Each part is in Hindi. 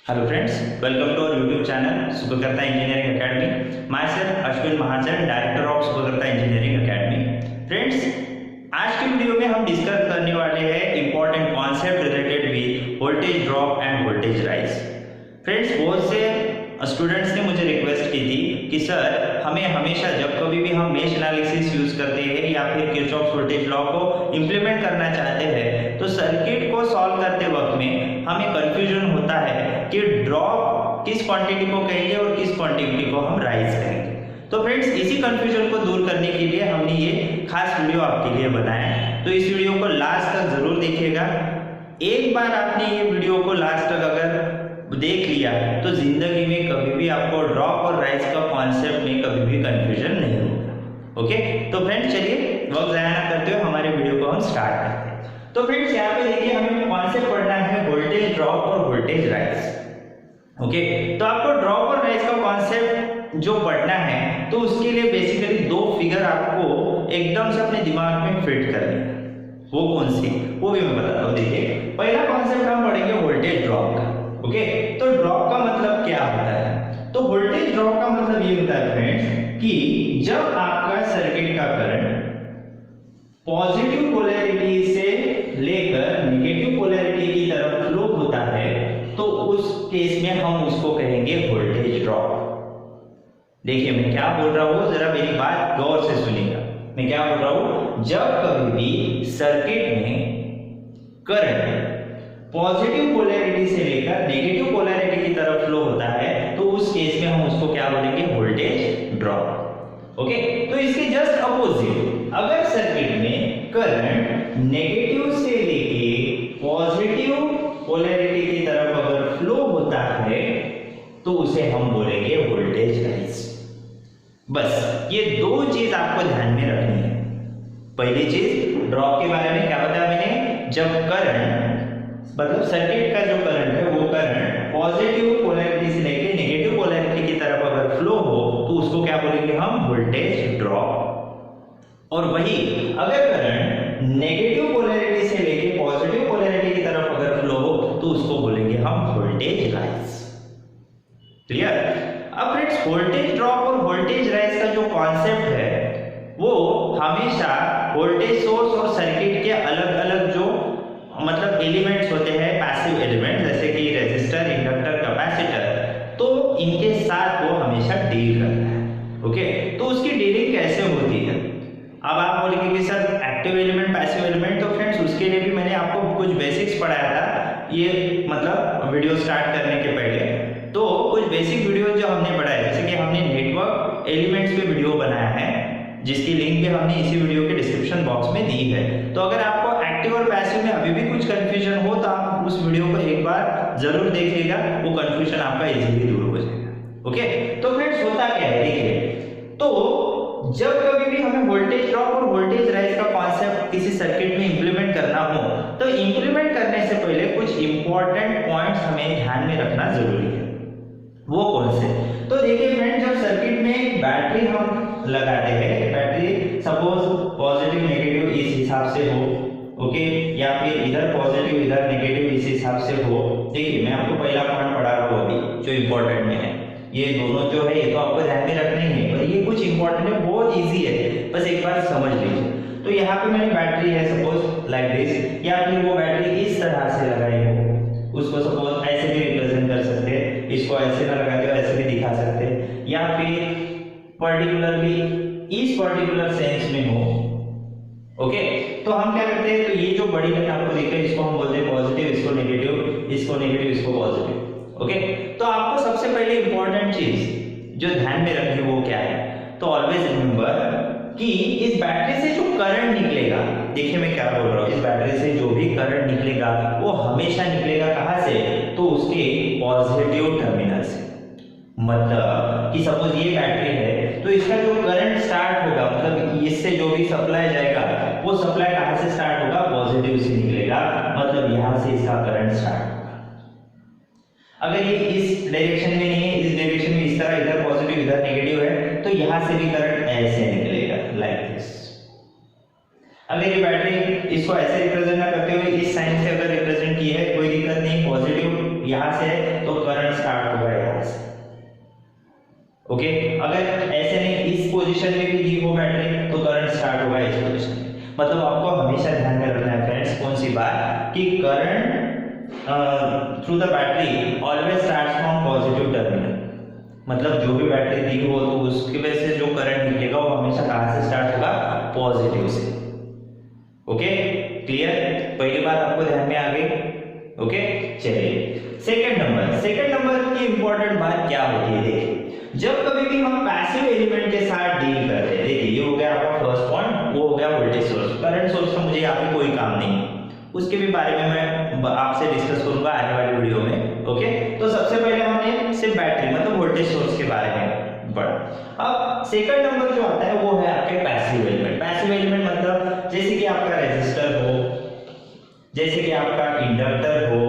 Hello friends, welcome to our YouTube channel Supakarta Engineering Academy. Myself Ashwin Mahajan, Director of Supakarta Engineering Academy. Friends, आज की वीडियो में हम डिस्कस करने वाले हैं important concept related with voltage drop end voltage rise. Friends, बहुत से स्टूडेंट्स ने मुझे रिक्वेस्ट की थी कि सर हमें हमेशा जब कभी भी हम मेश एनालिसिस यूज करते हैं या फिर किरचॉफ वोल्टेज लॉ को इम्प्लीमेंट करना चाहते हैं तो सर्किट को सॉल्व करते वक्त में हमें कंफ्यूजन होता है कि ड्रॉप किस क्वांटिटी को कहेंगे और किस क्वांटिटी को हम राइज कहेंगे। तो फ्रेंड्स, इसी कंफ्यूजन को दूर करने के लिए हमने ये खास वीडियो आपके लिए बनाया है, तो इस वीडियो को लास्ट तक जरूर देखिएगा। एक बार आपने ये वीडियो को लास्ट तक अगर देख लिया तो जिंदगी में कभी भी आपको ड्रॉप और राइज का कॉन्सेप्ट में कभी भी कंफ्यूजन नहीं होगा। ओके, तो फ्रेंड्स चलिए वक्त ज़ाया ना करते हुए हमारे वीडियो को हम स्टार्ट करते हैं। तो फ्रेंड्स, यहाँ पे देखिए हमें कॉन्सेप्ट पढ़ना है वोल्टेज ड्रॉप और वोल्टेज राइज। ओके, तो आपको ड्रॉप और राइज का कॉन्सेप्ट जो पढ़ना है तो उसके लिए बेसिकली दो फिगर आपको एकदम से अपने दिमाग में फिट करनी है। वो कौन सी, वो भी मैं बताता हूँ। देखिए, पहला कॉन्सेप्ट हम पढ़ेंगे वोल्टेज ड्रॉप का। ओके, तो ड्रॉप का मतलब क्या होता है? तो वोल्टेज ड्रॉप का मतलब ये होता है फ्रेंड्स कि जब आपका सर्किट का करंट पॉजिटिव पोलैरिटी से लेकर नेगेटिव पोलैरिटी की तरफ फ्लो होता है तो उस केस में हम उसको कहेंगे वोल्टेज ड्रॉप। देखिए मैं क्या बोल रहा हूं, जरा मेरी बात गौर से सुनिएगा। मैं क्या बोल रहा हूं, जब कभी भी सर्किट में करंट पॉजिटिव पोलैरिटी से लेकर नेगेटिव पोलैरिटी की तरफ फ्लो होता है तो उस केस में हम उसको क्या बोलेंगे, वोल्टेज ड्रॉप। ओके, तो इसके जस्ट अपोजिट अगर सर्किट में करंट नेगेटिव से लेके पॉजिटिव पोलैरिटी की तरफ अगर फ्लो होता है तो उसे हम बोलेंगे वोल्टेज राइज। बस ये दो चीज आपको ध्यान में रखनी है। पहली चीज, ड्रॉप के बारे में क्या बताया मैंने, जब करंट मतलब सर्किट का जो करंट है वो करंट पॉजिटिव पोलैरिटी से लेके नेगेटिव पोलैरिटी की तरफ अगर फ्लो हो तो उसको क्या बोलेंगे हम, वोल्टेज ड्रॉप। और वही अगर करंट नेगेटिव पोलैरिटी से लेके पॉजिटिव पोलैरिटी की तरफ अगर फ्लो हो तो उसको बोलेंगे हम वोल्टेज राइज। क्लियर? अब फ्रेंड्स, वोल्टेज ड्रॉप और वोल्टेज राइज का जो कॉन्सेप्ट है वो हमेशा वोल्टेज सोर्स और सर्किट के अलग अलग जो मतलब एलिमेंट्स होते हैं, पैसिव एलिमेंट जैसे कि रेजिस्टर, इंडक्टर, कैपेसिटर, तो इनके साथ वो हमेशा डील करता है। ओके, तो उसकी डीलिंग कैसे होती है? अब आप बोलेंगे कि sir active element, passive element, तो फ्रेंड्स उसके लिए भी मैंने आपको कुछ बेसिक्स पढ़ाया था ये मतलब वीडियो स्टार्ट करने के पहले। तो कुछ बेसिक वीडियो जो हमने पढ़ाया, जैसे कि हमने नेटवर्क एलिमेंट्स पे वीडियो बनाया है जिसकी लिंक भी हमने इसी वीडियो के डिस्क्रिप्शन बॉक्स में दी है। तो अगर आपको एक्टिव और पैसिव में अभी भी कुछ कंफ्यूजन हो तो आप उस वीडियो को एक बार जरूर देखिएगा, वो कंफ्यूजन आपका इजीली दूर हो जाएगा। ओके, तो फ्रेंड्स होता क्या है, देखिए, तो जब कभी भी हमें वोल्टेज ड्रॉप और वोल्टेज राइज का कॉन्सेप्ट किसी सर्किट में इंप्लीमेंट करना हो तो इंप्लीमेंट करने से पहले कुछ इंपॉर्टेंट पॉइंट्स हमें ध्यान में रखना जरूरी है। वो कौन से? तो देखिए फ्रेंड्स, जब सर्किट में बैटरी हम लगाते हैं, बैटरी सपोज पॉजिटिव नेगेटिव इस हिसाब से हो, ओके, या फिर इधर पॉजिटिव इधर नेगेटिव इस हिसाब से हो। देखिए मैं आपको पहला पॉइंट पढ़ा रहा हूँ अभी जो इंपॉर्टेंट में है, ये दोनों जो है ये तो आपको ध्यान में रखना ही है, पर ये कुछ इंपॉर्टेंट है, बहुत इजी है, बस एक बार समझ लीजिए। तो यहाँ पे मेरी बैटरी है सपोज लाइक दिस, या फिर वो बैटरी इस तरह से लगाई हो, उसको सपोज ऐसे भी रिप्रेजेंट कर सकते हैं, इसको ऐसे ना लगाते हो ऐसे भी दिखा सकते हैं, या फिर पर्टिकुलरली इस पर्टिकुलर सेंस में हो। ओके, तो हम क्या करते हैं, तो ये जो बड़ी लाइन आपको दिख रही है इसको हम बोलते हैं पॉजिटिव, इसको नेगेटिव, इसको नेगेटिव, इसको पॉजिटिव। ओके, तो आपको सबसे पहले इंपॉर्टेंट चीज जो ध्यान में रखनी वो क्या है, तो ऑलवेज रिमेंबर कि इस बैटरी से जो करंट निकलेगा, देखिए मैं क्या बोल रहा हूँ, इस बैटरी से जो भी करंट निकलेगा वो हमेशा निकलेगा कहां से, तो उसके पॉजिटिव टर्मिनल से। मतलब कि सपोज ये बैटरी है तो इसका जो करंट स्टार्ट होगा मतलब इससे जो भी सप्लाई जाएगा वो सप्लाई कहां से स्टार्ट होगा, पॉजिटिव से निकलेगा, मतलब यहां से इसका करंट स्टार्ट होगा। अगर ये इस डायरेक्शन में नहीं है, इस डायरेक्शन में इस तरह इधर पॉजिटिव इधर नेगेटिव है तो यहां से भी करंट ऐसे निकलेगा लाइक दिस। अगर ये बैटरी इसको ऐसे रिप्रेजेंट ना करते हुए इस साइन से अगर रिप्रेजेंट की है कोई दिक्कत नहीं, पॉजिटिव यहां से है तो करंट करंट स्टार्ट होगा यहाँ से। ओके, अगर ऐसे नहीं इस पोजीशन में भी दी हो बैटरी तो करंट स्टार्ट होगा इस पोजीशन में। मतलब आपको हमेशा ध्यान में रखना है फ्रेंड्स कौन सी बात कि current through the battery always starts from positive terminal. मतलब जो भी बैटरी दी हो तो उसकी वजह से जो करंट निकलेगा वो हमेशा कहां से स्टार्ट होगा, पॉजिटिव से। ओके क्लियर, पहली बात आपको ध्यान में आ गई। ओके चलिए सेकंड नंबर की इंपॉर्टेंट बात क्या होती है, देखिए जब कभी भी हम पैसिव एलिमेंट के साथ डील करते हैं, देखिए ये हो गया आपका फर्स्ट पॉइंट, वो हो गया वोल्टेज सोर्स। करंट सोर्स का मुझे यहाँ पे कोई काम नहीं है, उसके भी बारे में मैं आपसे डिस्कस करूंगा आने वाली वीडियो में। ओके तो सबसे पहले हमने सिर्फ बैटरी मतलब वोल्टेज सोर्स के बारे में पढ़ा। अब सेकंड नंबर जो आता है वो है आपके पैसिव एलिमेंट। पैसिव एलिमेंट मतलब जैसे कि आपका रेजिस्टर हो, जैसे कि आपका इंडक्टर हो,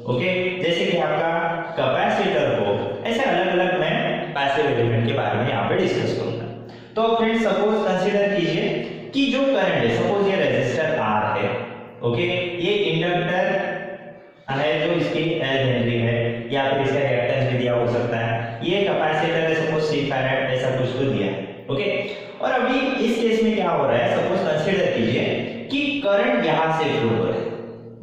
ओके जैसे कि आपका कैपेसिटर हो, ऐसे अलग अलग मैं पैसिव एलिमेंट के बारे में यहाँ पे डिस्कस करूंगा। तो फ्रेंड्स सपोज कंसीडर कीजिए कि जो करंट है, सपोज ये रेजिस्टर R है, ओके ये इंडक्टर है जो इसकी L हेनरी है या फिर इसका रिएक्टेंस भी दिया हो सकता है, ये कैपेसिटर है सपोज C फैराड, ऐसा कुछ तो दिया है। ओके और अभी इस केस में क्या हो रहा है, सपोज कंसीडर कीजिए कि करंट यहां से फ्लो हो रहा है।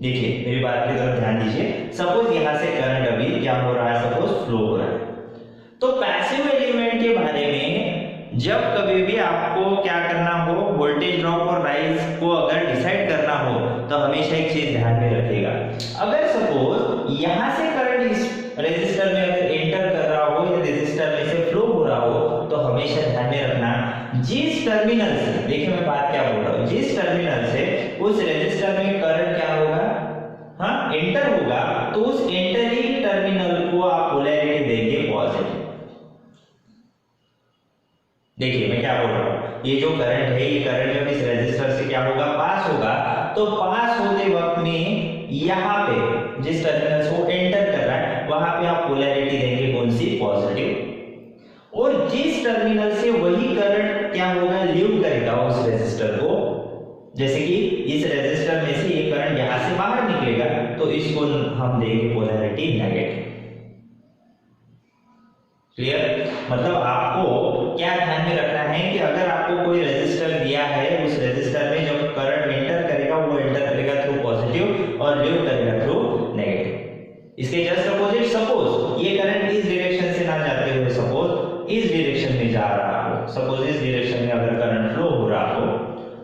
देखिए मेरी बात की तरफ ध्यान दीजिए, सपोज यहां से करंट अभी क्या हो रहा है, सपोज फ्लो हो रहा है। तो पैसिव एलिमेंट के बारे में जब कभी भी आपको क्या करना हो, वोल्टेज ड्रॉप और राइज को अगर डिसाइड करना हो तो हमेशा एक चीज ध्यान में रखिएगा, अगर सपोज यहां से करंट इस रेजिस्टर में अगर एंटर कर रहा हो या रेजिस्टर में से फ्लो हो रहा हो तो हमेशा ध्यान में रखना जिस टर्मिनल से, देखिए मैं बात क्या बोल रहा हूं, जिस टर्मिनल से उस रेजिस्टर में करंट क्या होगा, हाँ एंटर होगा, तो उस एंटरिंग टर्मिनल को आप पोलैरिटी देंगे पॉजिटिव। देखिए मैं क्या बोल रहा हूं, ये जो करंट है ये करंट जब इस रेजिस्टर से क्या होगा, पास होगा, तो पास होते वक्त में यहाँ पे जिस टर्मिनल से वो एंटर कर रहा है वहां पे आप पोलैरिटी देंगे कौन सी, पॉजिटिव। और जिस टर्मिनल से वही करंट क्या होगा, लीव करेगा उस रेजिस्टर को, जैसे कि इस रेजिस्टर में से ये करंट यहां से बाहर निकलेगा तो इसको हम देंगे पोलैरिटी नेगेटिव। क्लियर, मतलब आपको क्या ध्यान में रखना है कि अगर आपको कोई रेजिस्टर दिया है, उस रेजिस्टर में जब करंट एंटर करेगा वो एंटर करेगा थ्रू पॉजिटिव और लीव करेगा थ्रू नेगेटिव। इसके जस्ट अपोजिट सपोज ये करंट इस डायरेक्शन से ना जाते हुए सपोज इस डायरेक्शन में जा रहा हो, सपोज इस डायरेक्शन में अगर करंट फ्लो हो रहा हो,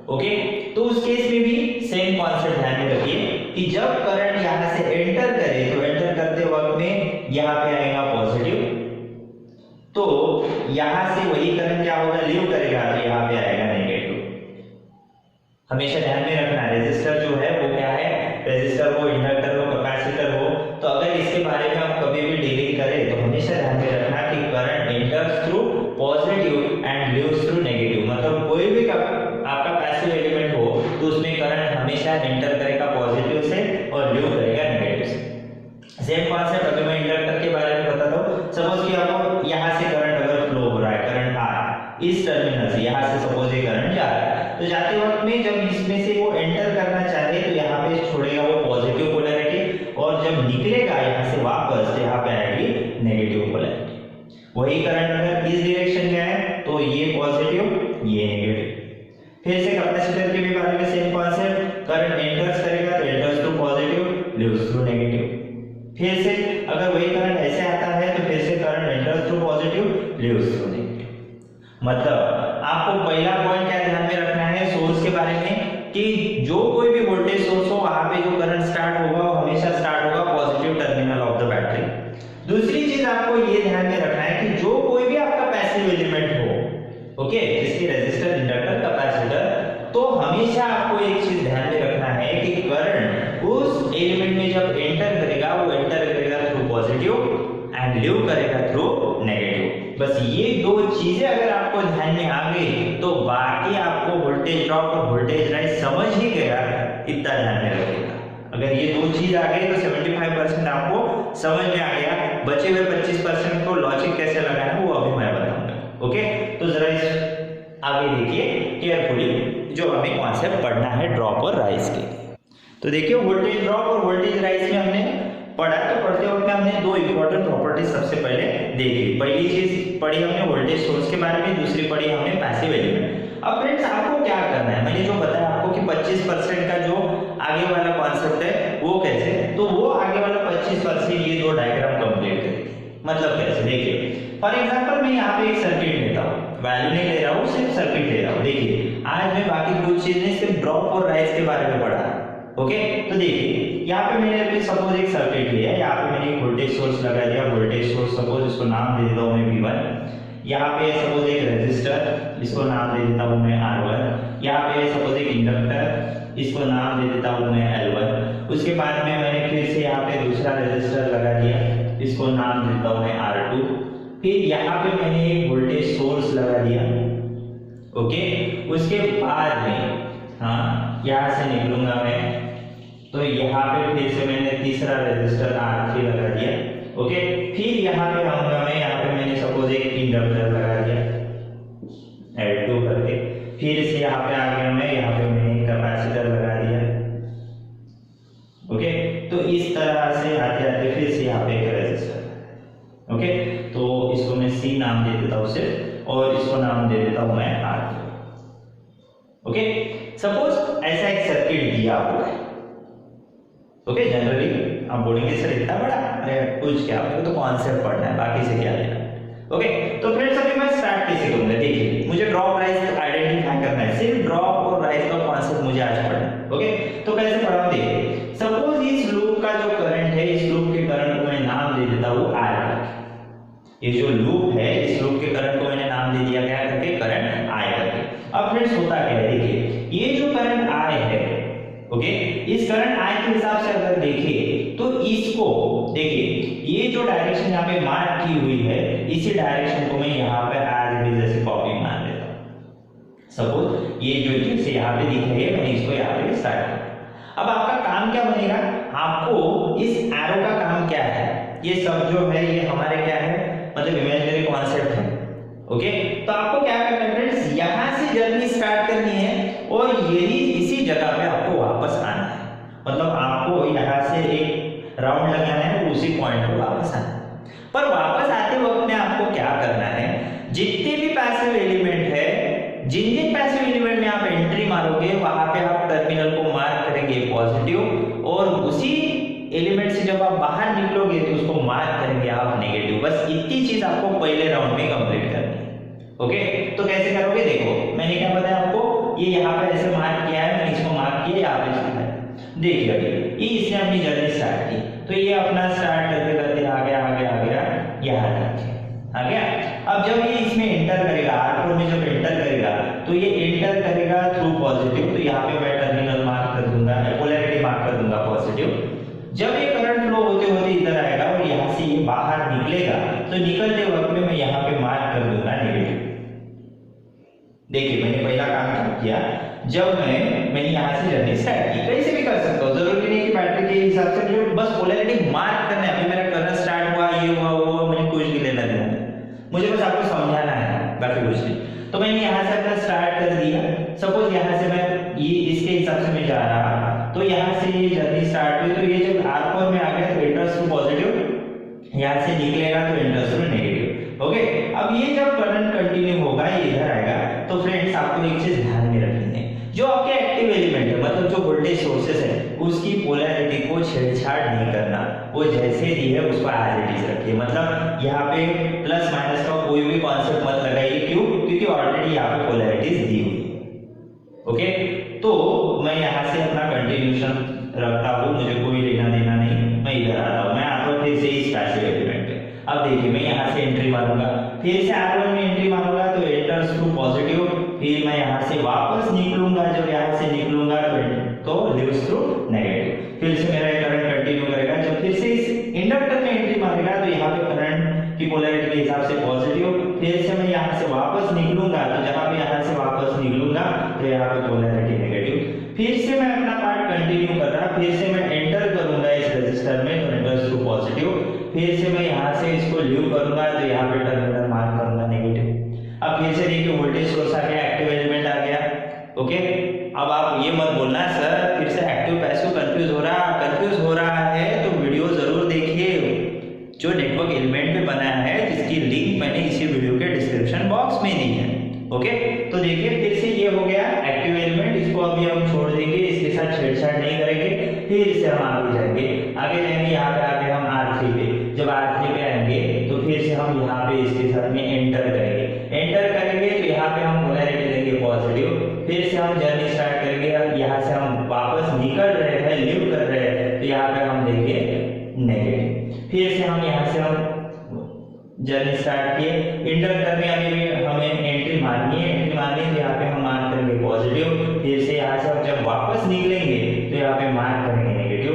ओके तो उस केस में भी सेम कॉन्सेप्ट ध्यान में रखिए कि जब करंट यहां से एंटर करे तो एंटर करते वक्त में यहां पे आएगा पॉजिटिव, तो यहां से वही करंट क्या होगा, लीव करेगा तो यहां पे आएगा नेगेटिव। हमेशा ध्यान में रखना रेजिस्टर जो है वो क्या है, रेजिस्टर हो, इंडक्टर हो, कैपेसिटर हो, तो अगर इसके बारे में हम कभी भी डीलिंग करें तो हमेशा ध्यान में रखना कि current enters through positive and leaves through negative. मतलब कोई भी आपका पैसिव एलिमेंट हो तो उसमें करंट हमेशा एंटर करेगा पॉजिटिव से और लीव करेगा नेगेटिव से। सेम कॉन्सेप्ट अभी मैं इंडक्टर के बारे में बताता हूं, सपोज कि आपको यहां से करंट अगर फ्लो हो रहा है, करंट आ रहा है इस टर्मिनल से, यहां से सपोज ये करंट जा रहा है, तो जाते वक्त में जब इसमें से वो एंटर करना चाहे तो यहां पे छोड़ेगा वो पॉजिटिव पोलैरिटी और जब निकलेगा यहां से वापस तो यहां पे आएगी नेगेटिव पोलैरिटी। वही करंट अगर इस डायरेक्शन में है तो ये पॉजिटिव ये नेगेटिव। फिर से कैपेसिटर के भी बारे में सेम कॉन्सेप्ट, करंट एंटर्स करेगा तो enters through positive leaves through negative. फिर से अगर वही करंट ऐसे आता है तो फिर से current enters through positive leaves through negative. मतलब आपको पहला पॉइंट क्या ध्यान में रखना है सोर्स के बारे में कि जो कोई भी वोल्टेज सोर्स हो वहां पे जो करंट स्टार्ट होगा वो हमेशा स्टार्ट होगा positive terminal of the battery. दूसरी चीज आपको ये ध्यान में रखना है कि जो कोई भी आपका पैसिव एलिमेंट हो, ओके जिसकी रेजिस्टर, इंडक्टर, कैपेसिटर, तो हमेशा आपको एक चीज ध्यान में रखना है कि करंट उस एलिमेंट में जब एंटर करेगा वो एंटर करेगा थ्रू पॉजिटिव एंड लीव करेगा थ्रू नेगेटिव। बस ये दो चीजें अगर आपको ध्यान में आ गई तो बाकी आपको वोल्टेज ड्रॉप और वोल्टेज राइज समझ ही गया, इतना ध्यान में रखिएगा। अगर ये दो चीज आ गई तो 75% आपको समझ में आ गया, बचे हुए 25% को लॉजिक कैसे लगाना है वो अभी मैं बताऊंगा। ओके तो जरा इस आगे देखिए केयरफुली जो हमें कॉन्सेप्ट पढ़ना है ड्रॉप और राइज के। तो देखिए वोल्टेज ड्रॉप और वोल्टेज राइज में हमने पढ़ा, तो पढ़ते वक्त हमने दो इंपॉर्टेंट प्रॉपर्टी सबसे पहले देखी। पहली चीज पढ़ी हमने वोल्टेज सोर्स के बारे में, दूसरी पढ़ी हमने पैसिव एलिमेंट। अब फ्रेंड्स आपको क्या करना है, मैंने जो बताया आपको कि 25% का जो आगे वाला कॉन्सेप्ट है वो कैसे, तो वो आगे वाला 25% ये दो डायग्राम कंप्लीट करेंगे। मतलब कैसे, देखिए फॉर एग्जांपल मैं यहाँ पे एक सर्किट लेता हूँ, वैल्यू नहीं ले रहा हूँ, सिर्फ सर्किट ले रहा हूँ। देखिए आज मैं बाकी कुछ चीजें सिर्फ ड्रॉप और राइज के बारे में पढ़ा। ओके, तो देखिए यहाँ पे मैंने अभी सपोज एक सर्किट लिया है, यहाँ पे मैंने एक वोल्टेज सोर्स लगा दिया, वोल्टेज सोर्स सपोज इसको नाम दे देता हूँ मैं V1। यहाँ पे सपोज एक रेजिस्टर, इसको नाम दे देता हूँ मैं R1। यहाँ पे सपोज एक इंडक्टर, इसको नाम दे देता हूँ मैं L1। उसके बाद में मैंने फिर से यहाँ पे दूसरा रेजिस्टर लगा दिया, इसको नाम देता हूँ मैं R2। फिर यहाँ पे मैंने एक वोल्टेज सोर्स लगा दिया। ओके, उसके बाद में हाँ यहाँ से निकलूंगा मैं, तो यहाँ पे फिर से मैंने तीसरा रेजिस्टर R3 लगा दिया। ओके, फिर यहाँ पे आऊंगा मैं, यहाँ पे मैंने सपोज एक इंडक्टर लगा दिया L2 करके, फिर से यहाँ पे आ गया मैं, यहाँ पे मैंने एक कैपेसिटर लगा दिया। ओके, तो इस तरह से आते आते फिर से यहाँ पे एक रेजिस्टर। ओके, तो इसको मैं C नाम दे देता हूँ सिर्फ, और इसको नाम दे देता हूँ मैं R4। ओके, सपोज ऐसा एक सर्किट दिया हुआ है। ओके, जनरली आप बोलेंगे सर इतना बड़ा, अरे कुछ क्या, आपको तो कॉन्सेप्ट पढ़ना है, बाकी से क्या लेना। ओके, तो फ्रेंड्स अभी मैं स्टार्ट कैसे करूंगा, देखिए मुझे ड्रॉप राइज आइडेंटिफाई करना है, सिर्फ ड्रॉप और राइज का कॉन्सेप्ट मुझे आज पढ़ना है। ओके, तो कैसे पढ़ाऊं, देखिए सपोज इस लूप का जो करंट है, इस लूप के करंट को मैं नाम दे देता हूँ I। ये जो लूप है, इस लूप के करंट को मैंने नाम दे दिया क्या करके, करंट I करके। अब फ्रेंड्स होता क्या है, देखिए ये जो करंट I है, ओके, इस करंट I के हिसाब से अगर देखें तो इसको देखिए, ये जो डायरेक्शन यहाँ पे मार्क की हुई है, इसी डायरेक्शन को मैं यहाँ पे एज इट इज ऐसे कॉपी मान लेता हूँ। सपोज ये जो जैसे यहाँ पे दिख रही है, मैंने इसको यहाँ पे स्टार्ट किया। अब आपका काम क्या बनेगा, आपको इस एरो का काम क्या है, ये सब जो है ये हमारे क्या है, मतलब इमेजिनरी कॉन्सेप्ट है। ओके, तो आपको क्या करना है फ्रेंड्स, यहाँ से जर्नी स्टार्ट करनी है और यही इसी जगह पे आपको वापस आना है। मतलब आपको यहाँ से एक राउंड लगाना है, उसी पॉइंट पे वापस आना है। पर वापस आते वक्त में आपको क्या करना है, जितने भी पैसिव एलिमेंट है, जिन जिन पैसिव एलिमेंट में आप एंट्री मारोगे वहां पे आप टर्मिनल को मार्क करेंगे पॉजिटिव, और उसी एलिमेंट से जब आप बाहर निकलोगे तो उसको मार्क करेंगे आप नेगेटिव। बस इतनी चीज आपको पहले राउंड में कंप्लीट करनी है। ओके, तो कैसे करोगे, देखो मैंने क्या बताया आपको, ये यहाँ पे ऐसे मार्क किया है, मैंने इसको मार्क किया, यहाँ पे लिखा है। देखिए अभी ये इसने अपनी जर्नी स्टार्ट की, तो ये अपना स्टार्ट करते करते आ गया यहाँ तक आ गया। अब जब ये इसमें एंटर करेगा, R4 में जब एंटर करेगा तो ये एंटर करेगा थ्रू पॉजिटिव, तो यहाँ पे मैं टर्मिनल मार्क कर दूंगा, पोलैरिटी मार्क कर दूंगा पॉजिटिव। जब ये करंट फ्लो होते होते इधर आएगा और यहाँ से ये बाहर निकलेगा, तो निकलते वक्त में मैं यहाँ पे मार्क कर दूंगा नेगेटिव। देखिए मैंने पहला काम क्या किया, जब मैंने यहाँ से जर्नी स्टार्ट की, कैसे भी कर सकता हूँ, जरूरी नहीं कि बैटरी के हिसाब से, मुझे बस पोलैरिटी मार्क करना है। अभी मेरा करंट स्टार्ट हुआ, ये हुआ वो हुआ, मुझे कुछ भी लेना देना है, मुझे बस आपको समझाना है, बाकी कुछ नहीं। तो मैंने यहाँ से अपना स्टार्ट कर दिया। सपोज यहाँ से मैं ये इसके हिसाब से मैं जा रहा, तो यहाँ से ये जर्नी स्टार्ट हुई, तो ये जब R4 में आ गया तो एंटर्स टू पॉजिटिव, यहाँ से निकलेगा तो एंटर्स टू नेगेटिव। ओके, अब ये जब करंट कंटिन्यू होगा, ये इधर आएगा, तो फ्रेंड्स आपको एक चीज ध्यान में रखनी है, जो आपके एक्टिव एलिमेंट है, मतलब जो वोल्टेज सोर्सेस है, उसकी पोलैरिटी को छेड़छाड़ नहीं करना, वो जैसे दी है उसको एज इट इज रखिए। मतलब यहाँ पे प्लस माइनस का कोई भी कॉन्सेप्ट मत लगाइए, क्यों, क्योंकि ऑलरेडी यहाँ पे पोलैरिटीज दी हुई है। ओके, तो मैं यहाँ से अपना कंटिन्यूशन रखता हूँ, मुझे कोई लेना देना नहीं, मैं इधर आता हूँ, मैं आता हूँ फिर से इस पैसिव एलिमेंट पे। अब देखिए मैं यहाँ से एंट्री मारूंगा, फिर से R1 में एंट्री मारूंगा तो एंटर्स टू पॉजिटिव, फिर मैं यहाँ से वापस निकलूंगा, जब यहाँ से निकलूंगा तो लीव्स थ्रू नेगेटिव, फिर से मेरा करंट कंटिन्यू करेगा। जब फिर से इस इंडक्टर में एंट्री मारेगा तो यहाँ पे करंट की पोलैरिटी के हिसाब से पॉजिटिव, फिर से मैं यहाँ से वापस निकलूंगा, तो जहां पे यहाँ से वापस निकलूंगा तो यहाँ पे पोलैरिटी नेगेटिव, फिर से मैं अपना पार्ट कंटिन्यू कर रहा, फिर से मैं एंटर करूंगा इस रेजिस्टर में तो एंटर्स टू पॉजिटिव, फिर से मैं यहाँ से इसको लीव करूंगा तो यहाँ पे टर्मिनल मार्क करूंगा नेगेटिव। अब फिर से देखिए वोल्टेज सोर्स आ गया, एक्टिव एलिमेंट आ गया। ओके, अब आप ये मत बोलना सर फिर से एक्टिव पैसिव कंफ्यूज हो रहा है, तो वीडियो जरूर एलिमेंट पे बना है जिसकी लिंक मैंने इसी वीडियो के डिस्क्रिप्शन बॉक्स में दी है। ओके, तो देखिए फिर से ये हो गया एक्टिव एलिमेंट, इसको अभी हम छोड़ देंगे, इसके साथ छेड़छाड़ नहीं करेंगे। फिर से हम आगे जाएंगे यहाँ पे आगे हम R3 पे, जब R3 पे आएंगे तो फिर से हम यहाँ पे इसके साथ में एंटर करेंगे तो यहाँ पे हम पोलैरिटी देंगे पॉजिटिव। फिर से हम जर्नी स्टार्ट करेंगे, अब यहाँ से हम वापस निकल रहे हैं, लीव कर रहे हैं, तो यहाँ पे हम देंगे नेगेटिव। फिर से हम यहाँ से हम जर्नी स्टार्ट किए, इंटर करने हमें एंट्री मारनी है तो यहाँ पे हम मार्क करेंगे पॉजिटिव। फिर से यहाँ से हम जब वापस निकलेंगे तो यहाँ पे मार्क करेंगे नेगेटिव।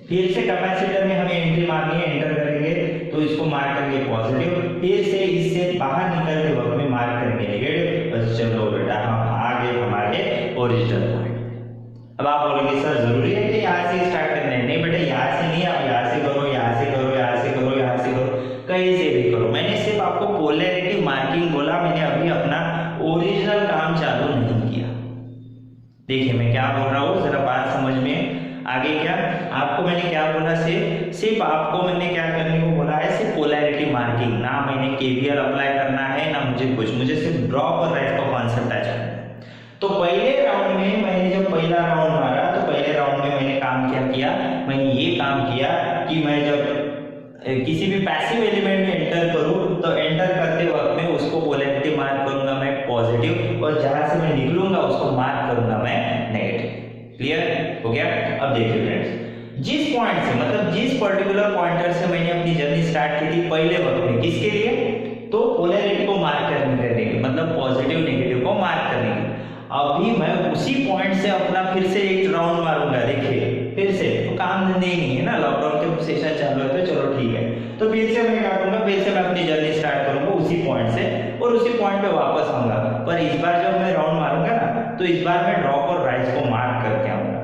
फिर से कैपेसिटर में हमें एंट्री मारनी है, एंटर करेंगे तो इसको मार्क करेंगे पॉजिटिव। फिर से इससे बाहर निकलते वक्त में मार्क करेंगे नेगेटिव। बस चलो बेटा हम आ गए हमारे ओरिजिनल पॉइंट। अब आप बोलोगे सर जरूरी है कि यहाँ से स्टार्ट करना है? नहीं बेटा, यहाँ से नहीं, आप यहाँ से करो, यहाँ से करो, यहाँ से करो, यहाँ से करो, कहीं से भी करो। मैंने सिर्फ आपको पोलैरिटी मार्किंग बोला, मैंने अभी अपना ओरिजिनल काम चालू नहीं किया। देखिए मैं क्या बोल रहा हूँ, जरा बात समझ में आगे। क्या आपको मैंने क्या बोला, सिर्फ आपको मैंने क्या करने को बोला है, सिर्फ पोलैरिटी मार्किंग। ना मैंने केवीएल अप्लाई करना है ना मुझे सिर्फ ड्रॉप और राइट का कॉन्सेप्ट आ जाता है। तो पहले राउंड में मैंने जब पहला राउंड मारा तो पहले राउंड में मैंने काम क्या किया, मैंने ये काम किया कि मैं जब किसी भी पैसिव एलिमेंट में एंटर करूं तो एंटर करते वक्त में उसको पोलैरिटी मार्क करूंगा मैं पॉजिटिव, और जहां से मैं निकलूंगा उसको मार्क करूंगा मैं नेगेटिव। क्लियर हो गया? अब देखिए फ्रेंड्स, जिस पॉइंट से मतलब जिस पर्टिकुलर पॉइंटर से मैंने अपनी जर्नी स्टार्ट की थी पहले वक्त में, किसके लिए? तो पोलैरिटी को मार्क करने के लिए, मतलब पॉजिटिव नेगेटिव को मार्क करने के। अभी मैं उसी पॉइंट से अपना फिर से एक राउंड मारूंगा। देखिए फिर से तो काम धंधे ही नहीं है ना, लॉकडाउन के सेशन चालू है तो चलो ठीक है। तो फिर से मैं क्या करूंगा, फिर से मैं अपनी जर्नी स्टार्ट करूंगा उसी पॉइंट से और उसी पॉइंट पे वापस आऊंगा। पर इस बार जब मैं राउंड मारूंगा ना तो इस बार मैं ड्रॉप और राइज को मार्क करके आऊंगा।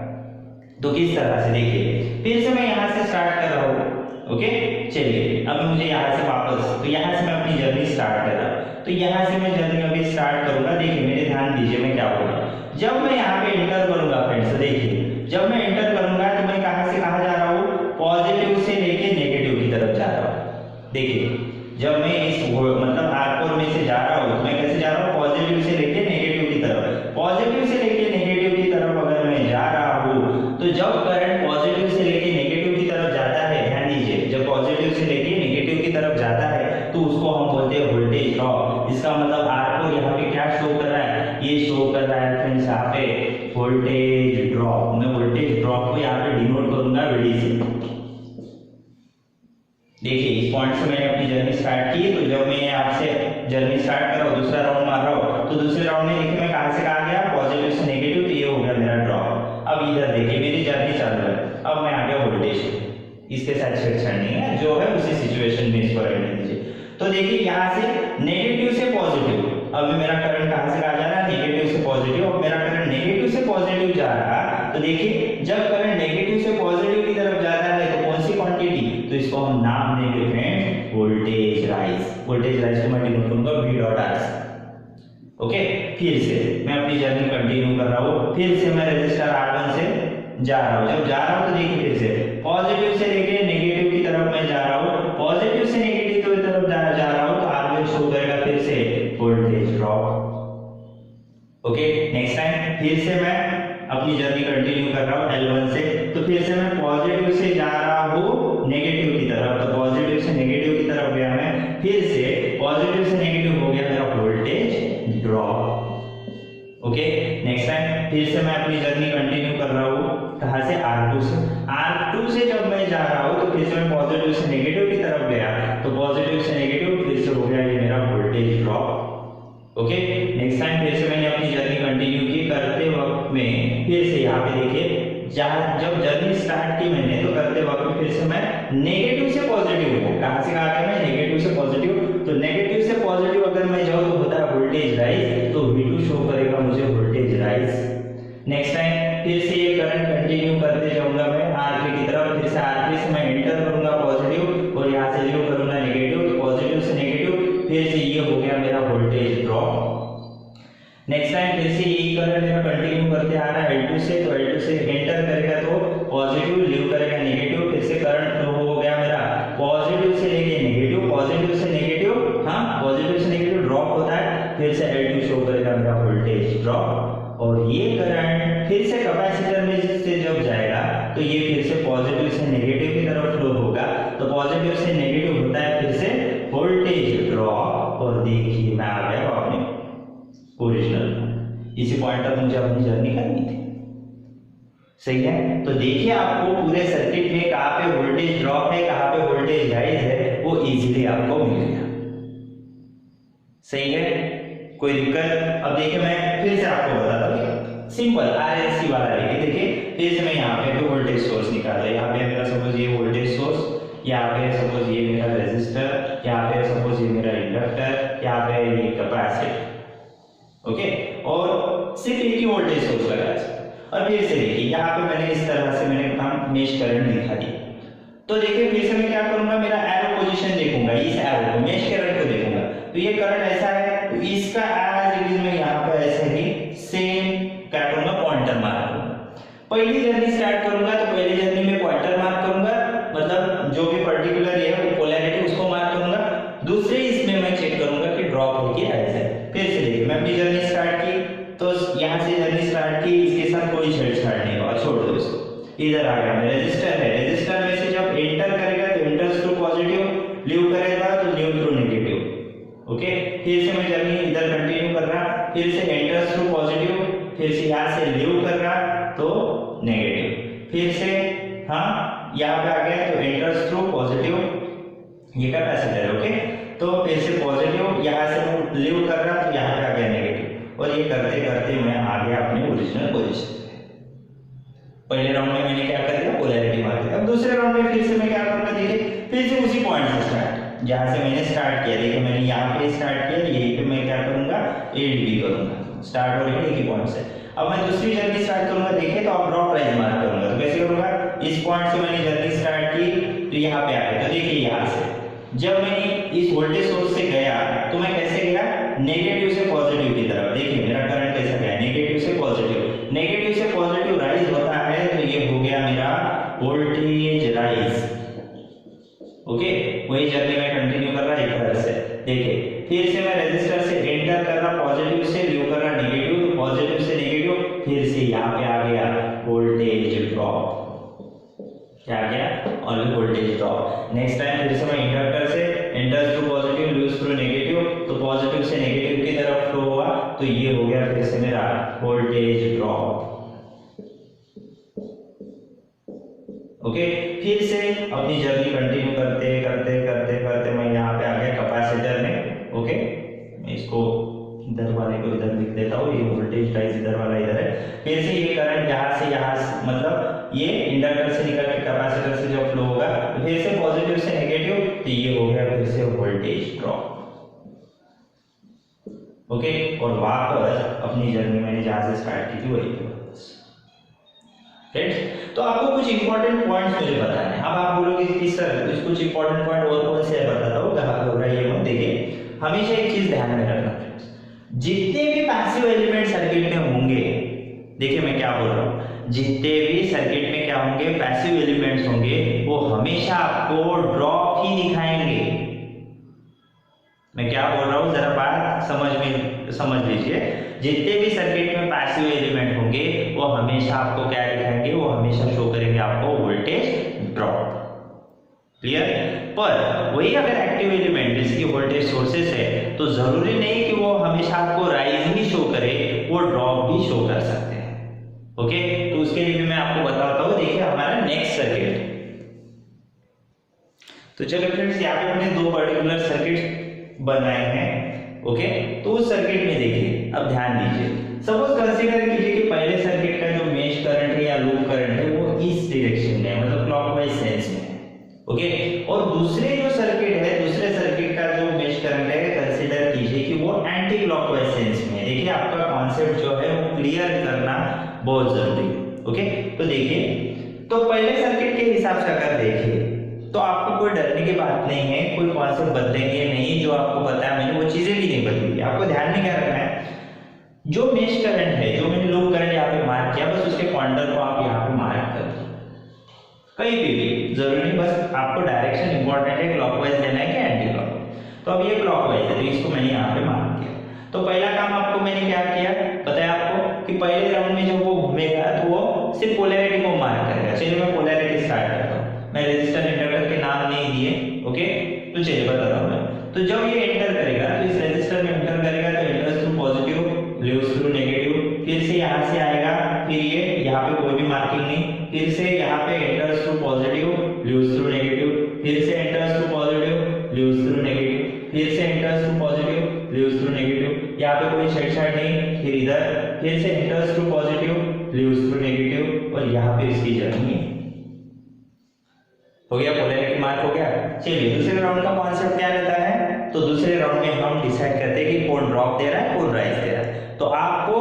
तो किस तरह से, देखिए फिर से मैं यहाँ से स्टार्ट कर रहा हूँ। ओके चलिए, अब मुझे यहाँ से वापस, तो यहाँ से मैं अपनी जर्नी स्टार्ट कर रहा हूँ, तो यहाँ से मैं जर्नी अभी स्टार्ट करूंगा। देखिए मेरे ध्यान दीजिए मैं क्या बोल रहा हूँ। जब मैं यहाँ पे एंटर करूंगा फ्रेंड्स, देखिए जब मैं एंटर करूंगा तो मैं कहाँ से कहाँ जा रहा हूँ, पॉजिटिव से लेके नेगेटिव की तरफ जा रहा हूँ। देखिए जब मैं इस मतलब R4 में से जा रहा हूँ तो मैं कैसे जा रहा हूँ, पॉजिटिव से लेके नेगेटिव की तरफ। पॉजिटिव से लेके नेगेटिव की तरफ अगर मैं जा रहा हूँ तो जब करंट पॉजिटिव से लेके नेगेटिव की तरफ जाता है, ध्यान दीजिए, जब पॉजिटिव से लेके नेगेटिव की तरफ जाता है तो उसको हम बोलते हैं वोल्टेज ड्रॉप। इसका मतलब R4 यहाँ पे क्या शो कर रहा है, ये शो कर रहा है फ्रेंड्स यहाँ पे वोल्टेज ड्रॉप। मैं वोल्टेज ड्रॉप को यहाँ पे डिनोट करूंगा VD से। देखिए इस पॉइंट से मैंने अपनी जर्नी स्टार्ट की, तो जब मैं आपसे जर्नी स्टार्ट कर रहा हूँ, दूसरा राउंड मार रहा हूँ, तो दूसरे राउंड में देखिए मैं कहाँ से कहाँ गया, पॉजिटिव से नेगेटिव, तो ये हो गया मेरा ड्रॉप। अब इधर देखिए मेरी जर्नी चालू है, अब मैं आ गया वोल्टेज, इसके साथ छेड़छाड़ नहीं है, जो है उसी सिचुएशन में इसको रहने दीजिए। तो देखिए यहाँ से नेगेटिव से पॉजिटिव, अब मेरा करंट कहाँ से कहाँ जा रहा है, नेगेटिव से पॉजिटिव। अब मेरा करंट नेगेटिव से पॉजिटिव जा रहा है, तो देखिए जब करंट नेगेटिव से पॉजिटिव की तरफ जा रहा है तो कौन सी क्वांटिटी, तो इसको हम नाम देंगे friends voltage rise. Voltage rise को मैं डिनोट करूंगा V.R। ओके, फिर से मैं अपनी जर्नी कंटिन्यू कर रहा हूँ, फिर से मैं रजिस्टर R1 से जा रहा हूँ। जब जा रहा हूँ तो देखिए फिर से पॉजिटिव से लेके नेगेटिव की तरफ मैं जा रहा हूँ, पॉजिटिव से नेगेटिव की तरफ जा रहा हूँ, तो R1 शो करेगा फिर से voltage drop. Okay next time फिर से मैं अपनी जर्नी कंटिन्यू कर रहा हूँ L1 से, तो फिर से मैं पॉजिटिव से जा रहा हूँ नेगेटिव की तरफ, तो पॉजिटिव से नेगेटिव की तरफ गया मैं, फिर से पॉजिटिव से नेगेटिव हो गया मेरा voltage drop. Okay next time फिर से मैं अपनी जर्नी कंटिन्यू कर रहा हूँ, कहाँ से, R2 से। R2 से जब मैं जा रहा हूँ तो फिर से मैं पॉजिटिव से नेगेटिव की तरफ गया, तो पॉजिटिव से नेगेटिव फिर से हो गया ये मेरा voltage drop. Okay next time फिर से मैंने अपनी जर्नी कंटिन्यू की, करते वक्त में फिर से यहाँ पे देखिए जब जर्नी स्टार्ट की मैंने तो करते वक्त में फिर से मैं नेगेटिव से पॉजिटिव हूँ। कहाँ से कहाँ गया मैं, नेगेटिव से पॉजिटिव, तो नेगेटिव से पॉजिटिव अगर मैं जाऊँ तो होता है वोल्टेज राइज, तो V2 शो करेगा मुझे वोल्टेज राइज। नेक्स्ट टाइम फिर से ये करंट कंटिन्यू करते जाऊंगा मैं R3 की तरफ, फिर से R3 से मैं एंटर करूंगा पॉजिटिव और यहाँ से लीव करूंगा नेगेटिव, तो पॉजिटिव से नेगेटिव, फिर से ये हो गया मेरा वोल्टेज ड्रॉप। नेक्स्ट टाइम फिर से यही करंट मेरा कंटिन्यू करते आ रहा है L2 से, तो L2 से एंटर करेगा तो पॉजिटिव, लीव करेगा नेगेटिव, फिर से करंट फ्लो हो गया मेरा पॉजिटिव से लेके से नेगेटिव, हाँ पॉजिटिव से नेगेटिव ड्रॉप होता है, फिर से L2 शो करेगा मेरा वोल्टेज ड्रॉप, और ये करंट फिर से कैपेसिटर में से जब जाएगा तो ये फिर से पॉजिटिव से नेगेटिव की तरफ फ्लो होगा, तो पॉजिटिव से नेगेटिव होता है फिर से वोल्टेज ड्रॉप, और देखिए मैं आ गया अपने ओरिजिनल, इसी पॉइंट तक मुझे अपनी जर्नी करनी थी, सही है। तो देखिए आपको पूरे सर्किट में कहाँ पे वोल्टेज ड्रॉप है, कहाँ पे वोल्टेज राइज है, वो इजीली आपको मिल गया, सही है, कोई दिक्कत। अब देखिए मैं फिर से आपको बताता हूँ, सिंपल आरएलसी वाला लेके देखिए, फिर से मैं यहाँ पे वोल्टेज सोर्स निकाला, यहाँ पे मेरा सपोज ये वोल्टेज सोर्स, यहाँ पे सपोज ये मेरा रेजिस्टर, यहाँ पे सपोज ये मेरा इंडक्टर, यहाँ पे ये कैपेसिटर, ओके, और सिर्फ एक ही वोल्टेज सोर्स लगा है। और फिर से देखिए यहाँ पे मैंने इस तरह से मैंने अपना मेश करंट दिखा दिया, तो देखिए फिर से मैं क्या करूंगा, मेरा एरो पोजीशन देखूंगा, इस एरो को मेश करंट को देखूंगा, तो ये करंट ऐसा है, तो इसका एज इट इज मैं यहाँ पे ऐसे ही सेम क्या करूंगा, पॉइंटर मार्क करूंगा। पहली जर्नी स्टार्ट करूंगा तो पहली जर्नी में पॉइंटर मार्क करूंगा, मतलब जो भी पर्टिकुलर ये है पोलैरिटी उसको मार्क करूंगा, दूसरे इसमें मैं चेक करूंगा कि ड्रॉप है कि राइज है। फिर से देखिए मैं अपनी जर्नी स्टार्ट की, तो यहाँ से जर्नी स्टार्ट की, इसके साथ कोई छेड़छाड़ नहीं हुआ, छोड़ दो इसको, इधर आ गया मैं, रेजिस्टर है, रेजिस्टर में से जब एंटर करेगा तो एंटर थ्रू पॉजिटिव, लीव करेगा तो लीव थ्रू नेगेटिव, ओके। फिर से मैं जर्नी इधर कंटिन्यू कर रहा, फिर से एंटर थ्रू पॉजिटिव, फिर से यहाँ से लीव कर रहा तो नेगेटिव, फिर से हाँ यहाँ पे आ गया तो एंटर थ्रू पॉजिटिव, ये कैपेसिटर है, ओके, तो फिर से पॉजिटिव, यहाँ से लीव कर रहा तो यहाँ पे आ गया नेगेटिव, और ये करते करते मैं आ गया अपने ओरिजिनल पोजीशन पे। पहले राउंड में मैंने क्या कर दिया, पोलैरिटी मार दिया। अब दूसरे राउंड में फिर से मैं क्या करूंगा, देखिए फिर से उसी पॉइंट से स्टार्ट, जहां से मैंने स्टार्ट किया, देखिए मैंने यहाँ पे स्टार्ट किया, यही पे मैं क्या करूंगा, एड भी करूंगा, स्टार्ट हो रही है एक ही पॉइंट से। अब मैं दूसरी जर्नी स्टार्ट करूंगा, देखिए तो अब ड्रॉप राइज मार्क करूंगा, तो कैसे करूंगा, इस पॉइंट से मैंने जर्नी स्टार्ट की तो यहाँ पे आ गया, तो देखिए यहाँ से जब मैंने इस वोल्टेज सोर्स से गया तो मैं कैसे गया, नेगेटिव से पॉजिटिव की तरफ, देखिए मेरा करंट कैसा गया, नेगेटिव से पॉजिटिव, नेगेटिव से पॉजिटिव राइज होता है, तो ये हो गया मेरा वोल्टेज राइज, ओके। वही जर्नी में कंटिन्यू कर रहा है एक तरह से, देखिए फिर से मैं रेजिस्टर से एंटर कर रहा, पॉजिटिव से लीव कर रहा नेगेटिव, तो पॉजिटिव से नेगेटिव, फिर से यहाँ पे आ गया वोल्टेज ड्रॉप, क्या आ गया, only voltage drop. Next time फिर से मैं इंडक्टर से enter through positive, leave through negative, तो पॉजिटिव से नेगेटिव की तरफ फ्लो हुआ, तो ये हो गया फिर से मेरा वोल्टेज ड्रॉप, ओके। फिर से अपनी जर्नी कंटिन्यू करते करते करते करते मैं यहाँ पे आ गया कैपेसिटर में, ओके। मैं इसको इधर वाले को इधर लिख देता हूँ, ये वोल्टेज राइज इधर वाला इधर है। फिर से ये करंट यहाँ से मतलब ये इंडक्टर से निकल के कैपेसिटर से जब फ्लो होगा तो फिर से पॉजिटिव से नेगेटिव, तो ये हो गया फिर से वोल्टेज ड्रॉप, ओके। और वापस अपनी जर्नी मैंने जहां से स्टार्ट की थी वही पे वापस, फ्रेंड्स। तो आपको कुछ इंपॉर्टेंट पॉइंट्स मुझे बताने हैं। अब आप बोलोगे कि सर कुछ इंपॉर्टेंट पॉइंट और कौन से है, बताता हूँ कहाँ पे हो रहा है ये मत। देखिए हमेशा एक चीज ध्यान में रखना, जितने भी पैसिव एलिमेंट सर्किट में होंगे, देखिए मैं क्या बोल रहा हूँ, जितने भी सर्किट में क्या होंगे, पैसिव एलिमेंट्स होंगे, वो हमेशा आपको ड्रॉप ही दिखाएंगे। मैं क्या बोल रहा हूँ जरा बात समझ लीजिए, जितने भी सर्किट में पैसिव एलिमेंट होंगे वो हमेशा आपको क्या दिखाएंगे, वो हमेशा शो करेंगे आपको वोल्टेज ड्रॉप, क्लियर। पर वही अगर एक्टिव एलिमेंट जैसे कि वोल्टेज सोर्सेस है, तो जरूरी नहीं कि वो हमेशा आपको राइज ही शो करे, वो ड्रॉप भी शो कर सकते हैं, ओके। तो उसके लिए भी मैं आपको बताता हूँ। देखिए हमारा नेक्स्ट सर्किट, तो चलो फ्रेंड्स यहाँ पे हमने दो पर्टिकुलर सर्किट बनाए हैं, ओके। तो उस सर्किट में देखिए अब ध्यान दीजिए, सपोज कंसीडर कीजिए कि पहले सर्किट का जो मेश करंट है या लूप करंट है वो इस डायरेक्शन में है, मतलब क्लॉकवाइज सेंस में, ओके। और दूसरे जो सर्किट है, दूसरे सर्किट का जो मेश करंट है, कंसीडर कीजिए कि वो एंटी क्लॉकवाइज सेंस में है। देखिए आपका कॉन्सेप्ट जो है वो क्लियर करना बहुत जरूरी है, ओके। तो देखिए, तो पहले सर्किट के हिसाब से अगर देखिए तो आपको कोई डरने की बात नहीं है, कोई कॉन्सेप्ट बदलेंगे नहीं, जो आपको पता है मैंने वो चीजें भी नहीं बदलेंगी। आपको ध्यान में क्या रखना है, जो मेश करंट है, जो मैंने लूप करंट यहाँ पे मार्क किया, बस उसके पॉइंटर को आप यहाँ पे मार्क कर दो, कहीं भी जरूरी नहीं, बस आपको डायरेक्शन इंपॉर्टेंट है, क्लॉकवाइज लेना है कि एंटी क्लॉकवाइज। तो अब ये क्लॉकवाइज है, तो इसको मैंने यहाँ पे मार्क किया। तो पहला काम आपको मैंने क्या किया बताया आपको कि पहले राउंड में जब वो घूमेगा तो वो सिर्फ पोलैरिटी को मार्क करेगा। चलिए मैं पोलैरिटी स्टार्ट करता हूँ। मैं रेजिस्टर इंडक्टर के नाम नहीं दिए, ओके, तो चलिए बता रहा हूँ मैं। तो जब ये एंटर करेगा तो इस रेजिस्टर में एंटर करेगा तो enters through positive, leaves through negative, फिर से यहाँ से आएगा, फिर ये यहाँ पे कोई भी मार्किंग नहीं, फिर से यहाँ पे enters through positive, leaves through negative, फिर से enters through positive, leaves through negative, फिर से enters through positive, leaves through negative, यहाँ पे कोई छेड़छाड़ नहीं, फिर इधर फिर से enters through positive, leaves through negative, और यहाँ पे इसकी जर्नी हो गया, पोलैरिटी मार्क हो गया। चलिए दूसरे राउंड का कॉन्सेप्ट क्या रहता है, तो दूसरे राउंड में हम डिसाइड करते हैं कि कौन ड्रॉप दे रहा है कौन राइज दे रहा है। तो आपको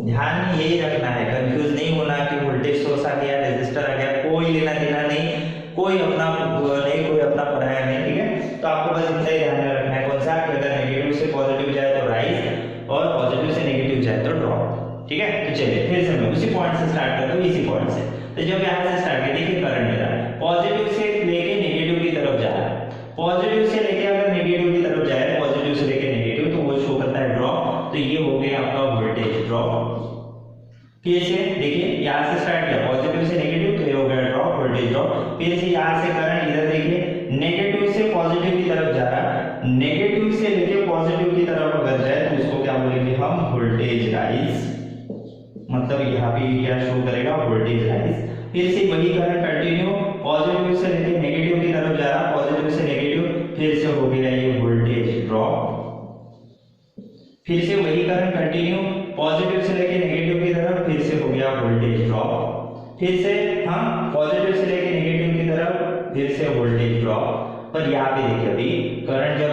ध्यान में यही रखना है, कंफ्यूज नहीं होना कि वोल्टेज सोर्स आ गया, रेजिस्टर आ गया, कोई लेना देना नहीं, कोई अपना नहीं, कोई अपना पढ़ाया नहीं, ठीक है। तो आपको बस इतना ही ध्यान में रखना है कौन सा, अगर नेगेटिव से पॉजिटिव जाए तो राइज और पॉजिटिव से नेगेटिव जाए तो ड्रॉप, ठीक है। तो चलिए फिर से मैं उसी पॉइंट से स्टार्ट करता हूँ, इसी पॉइंट से। तो जब यहाँ से स्टार्ट किया, देखिए करंट मेरा पॉजिटिव से लेके नेगेटिव की तरफ जा रहा है, पॉजिटिव से लेके अगर नेगेटिव की तरफ जाए, पॉजिटिव से लेके नेगेटिव, तो वो शो करता है ड्रॉप। तो ये हो गया आपका वोल्टेज ड्रॉप। फिर से देखिए यहाँ से स्टार्ट किया पॉजिटिव से नेगेटिव, तो ये हो गया ड्रॉप, वोल्टेज ड्रॉप। फिर से यहाँ से करंट इधर देखिए नेगेटिव से पॉजिटिव की तरफ जा रहा है, नेगेटिव से लेके पॉजिटिव की तरफ अगर जाए तो उसको क्या बोलेंगे हम, वोल्टेज राइज, मतलब यहाँ पे क्या शो करेगा, वोल्टेज राइज। फिर से वही करंट कंटिन्यू पॉजिटिव से लेके नेगेटिव की तरफ जा रहा, पॉजिटिव से नेगेटिव, फिर से हो गया ये वोल्टेज ड्रॉप। फिर से वही करंट कंटिन्यू पॉजिटिव से लेके नेगेटिव की तरफ, फिर से हो गया वोल्टेज ड्रॉप। फिर से हम पॉजिटिव से लेके नेगेटिव की तरफ, फिर से वोल्टेज ड्रॉप। पर यहाँ पे देखिए अभी करंट जब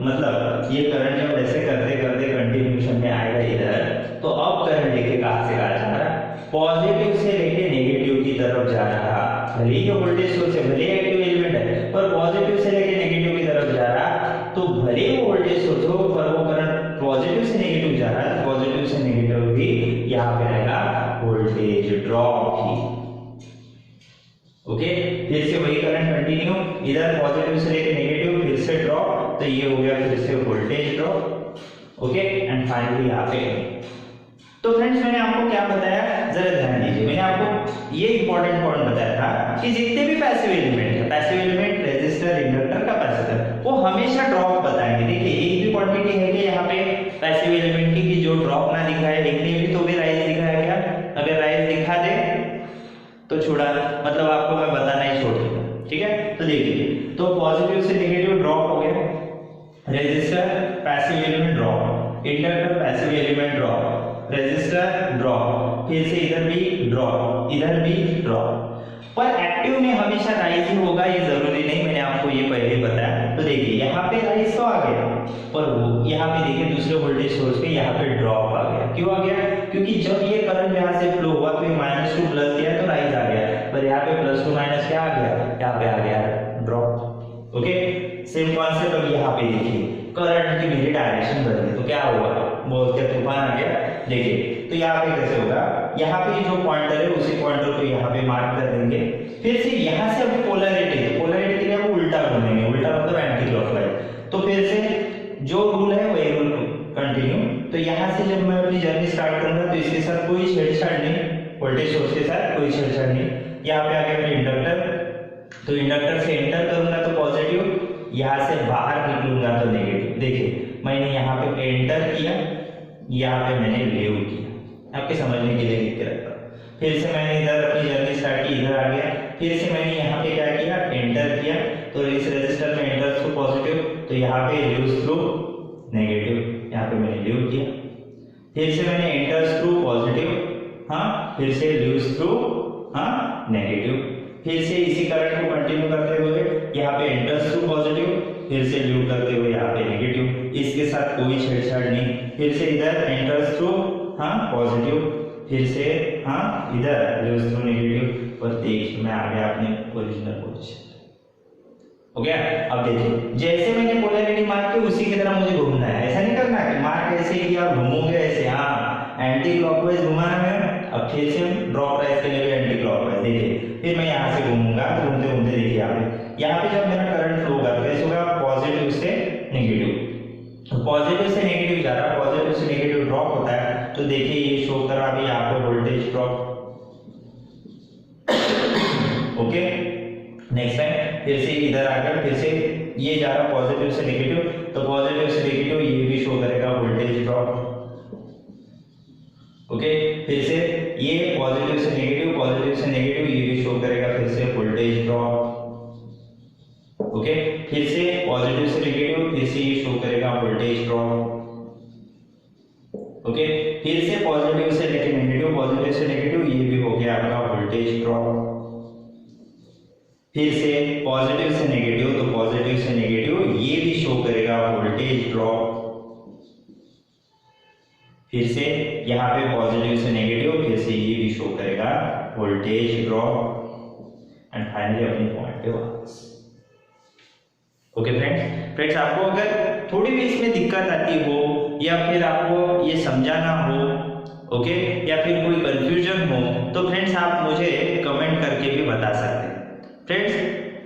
मतलब ये करंट जब ऐसे करते करते कंटिन्यूएशन में आएगा इधर, तो अब करंट देखिए कहां से कहां जा रहा है, पॉजिटिव से लेके नेगेटिव की तरफ जा रहा। भले ही वोल्टेज सोर्स है, भले एक्टिव एलिमेंट है, पर पॉजिटिव से लेके नेगेटिव की तरफ जा रहा, तो भले वो वोल्टेज सोर्स हो पर वो करंट पॉजिटिव से नेगेटिव जा रहा है, पॉजिटिव से नेगेटिव भी यहाँ पे आएगा वोल्टेज ड्रॉप ही, ओके। फिर से वही करंट कंटिन्यू इधर पॉजिटिव से लेके नेगेटिव, फिर से ड्रॉप, तो ये हो गया फिर से voltage drop, okay. And finally यहाँ पे तो फ्रेंड्स मैंने आपको क्या बताया, जरा ध्यान दीजिए। मैंने आपको ये इंपॉर्टेंट पॉइंट बताया था कि जितने भी पैसिव एलिमेंट है, passive element resistor, inductor, capacitor, वो हमेशा ड्रॉप बताएंगे। देखिए एक भी क्वांटिटी है कि यहाँ पे पैसिव एलिमेंट की कि जो ड्रॉप ना दिखा है, एक ने भी तो भी राइज दिखा है क्या, अगर राइज दिखा दे तो छोड़ा, मतलब आपको मैं बताना ही छोड़ दूंगा, ठीक है। तो देखिए तो पॉजिटिव से नेगेटिव ड्रॉप हो गया, resistor passive element drop, inductor passive element drop, resistor drop, फिर से इधर भी ड्रॉप, इधर भी ड्रॉप। पर एक्टिव में हमेशा राइज ही होगा ये जरूरी नहीं, मैंने आपको ये पहले ही बताया। तो देखिए यहाँ पे राइज तो आ गया, पर वो यहाँ पे देखिए दूसरे वोल्टेज सोर्स पे यहाँ पे ड्रॉप आ गया। क्यों आ गया, क्योंकि जब ये करंट यहाँ से फ्लो हुआ तो माइनस टू प्लस किया तो राइज आ गया, पर यहाँ पे प्लस टू माइनस क्या आ गया, यहाँ पे आ गया ड्रॉप, ओके। सेम कॉन्सेप्ट अब यहाँ पे देखिए करंट की मेरी डायरेक्शन बदली तो क्या होगा, बोलते तूफान आ गया। देखिए तो यहाँ पे कैसे होगा, यहाँ पे जो पॉइंटर है उसी पॉइंटर को यहाँ पे मार्क कर देंगे। फिर से यहाँ से अभी पोलैरिटी है, पोलैरिटी के लिए वो उल्टा घूमेंगे, उल्टा मतलब एंटी क्लॉकवाइज। तो फिर से जो रूल है वही रूल कंटिन्यू। तो यहाँ से जब मैं अपनी जर्नी स्टार्ट करूंगा तो इसके साथ कोई छेड़छाड़ नहीं, वोल्टेज सोर्स के साथ कोई छेड़छाड़ नहीं। यहाँ पे आ गया मेरा इंडक्टर, तो इंडक्टर से एंटर करूंगा तो पॉजिटिव, यहाँ से बाहर निकलूंगा तो नेगेटिव। देखिए मैंने यहाँ पे एंटर किया, यहाँ पे मैंने लीव किया, आपके समझने के लिए लिख के रखा। फिर से मैंने इधर अपनी जर्नी स्टार्ट की, इधर आ गया, फिर से मैंने यहाँ पे क्या किया, एंटर किया, तो इस रेजिस्टर में एंटर थ्रू पॉजिटिव, तो यहाँ पे लीव थ्रू नेगेटिव, यहाँ पे मैंने लीव किया। फिर से मैंने एंटर थ्रू पॉजिटिव, हाँ, फिर से लीव थ्रू हाँ नेगेटिव। फिर से इसी करंट को कंटिन्यू करते हुए यहाँ पे एंटर थ्रू पॉजिटिव, फिर से लीव करते हुए यहाँ पे नेगेटिव, इसके साथ कोई छेड़छाड़ नहीं। फिर से इधर एंटर थ्रू हाँ पॉजिटिव, फिर से हाँ इधर लीव थ्रू नेगेटिव, और देखिए मैं आ गया अपने ओरिजिनल पोजीशन। हो गया। अब देखिए जैसे मैंने पोलैरिटी मार्क की उसी की तरह मुझे घूमना है, ऐसा नहीं करना कि मार्क ऐसे किया घूमोगे ऐसे, हाँ एंटी क्लॉकवाइज घुमाना है। अब फिर से ड्रॉप राइज के लिए भी एंटी क्लॉकवाइज, देखिए फिर मैं यहाँ से घूमूंगा, घूमते घूमते देखिए यहाँ पे जब मेरा करंट फ्लो होगा तो कैसे होगा, पॉजिटिव से नेगेटिव। तो पॉजिटिव से नेगेटिव जा रहा है, पॉजिटिव से नेगेटिव ड्रॉप होता है, तो देखिए ये शो कर रहा है यहाँ पे voltage drop. Okay, next time फिर से इधर आकर फिर से ये जा रहा है पॉजिटिव से नेगेटिव, तो पॉजिटिव से नेगेटिव ये भी शो करेगा वोल्टेज ड्रॉप। ओके, फिर से ये पॉजिटिव से नेगेटिव ये भी शो करेगा फिर से वोल्टेज ड्रॉप। ओके, फिर से पॉजिटिव से नेगेटिव फिर से ये शो करेगा वोल्टेज ड्रॉप। ओके, फिर से पॉजिटिव से नेगेटिव, पॉजिटिव से नेगेटिव ये भी हो गया आपका वोल्टेज ड्रॉप। फिर से पॉजिटिव से नेगेटिव, तो पॉजिटिव से नेगेटिव ये भी शो करेगा वोल्टेज ड्रॉप। फिर से यहाँ पे पॉजिटिव से नेगेटिव फिर से ये भी शो करेगा वोल्टेज ड्रॉप। एंड फाइनली अपने पॉइंट पे वापस। ओके फ्रेंड्स, आपको अगर थोड़ी भी इसमें दिक्कत आती हो या फिर आपको ये समझाना हो, ओके, या फिर कोई कंफ्यूजन हो, तो फ्रेंड्स आप मुझे कमेंट करके भी बता सकते हैं। फ्रेंड्स,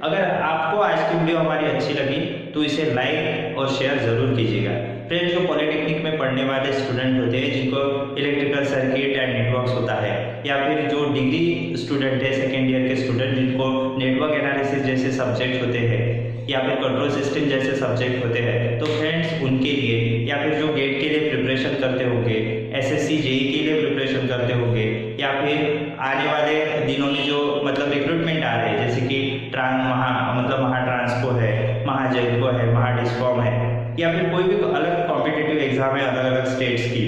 अगर आपको आज की वीडियो हमारी अच्छी लगी तो इसे लाइक और शेयर जरूर कीजिएगा। फ्रेंड्स, जो पॉलिटेक्निक में पढ़ने वाले स्टूडेंट होते हैं जिनको इलेक्ट्रिकल सर्किट एंड नेटवर्क्स होता है, या फिर जो डिग्री स्टूडेंट है सेकेंड ईयर के स्टूडेंट जिनको नेटवर्क एनालिसिस जैसे सब्जेक्ट होते हैं या फिर कंट्रोल सिस्टम जैसे सब्जेक्ट होते हैं, तो फ्रेंड्स उनके लिए, या फिर जो गेट के लिए प्रिपरेशन करते होंगे, एसएससी जेई के लिए प्रिपरेशन करते होंगे, या फिर आने वाले दिनों में जो मतलब रिक्रूटमेंट आ रहे हैं जैसे कि महाट्रांसको है, महाजेनको है, महाडिस्कॉम है, या फिर कोई भी अलग कॉम्पिटिटिव एग्जाम है अलग अलग स्टेट्स की,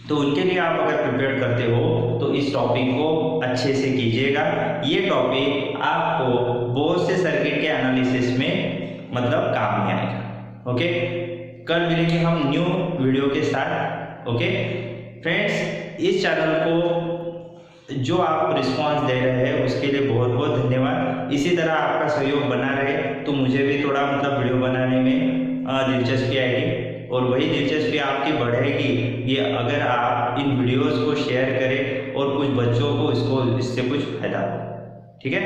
तो उनके लिए आप अगर प्रिपेयर करते हो तो इस टॉपिक को अच्छे से कीजिएगा। ये टॉपिक आपको बहुत से सर्किट के एनालिसिस में मतलब काम में आएगा। ओके, कल मिलेंगे हम न्यू वीडियो के साथ। ओके फ्रेंड्स, इस चैनल को जो आप रिस्पांस दे रहे हैं उसके लिए बहुत बहुत धन्यवाद। इसी तरह आपका सहयोग बना रहे तो मुझे भी थोड़ा मतलब वीडियो बनाने में दिलचस्पी आएगी, और वही दिलचस्पी आपकी बढ़ेगी ये अगर आप इन वीडियोस को शेयर करें और कुछ बच्चों को इससे कुछ फायदा हो। ठीक है,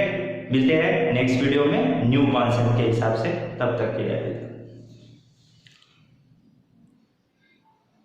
मिलते हैं नेक्स्ट वीडियो में न्यू कॉन्सेप्ट के हिसाब से, तब तक के लिए।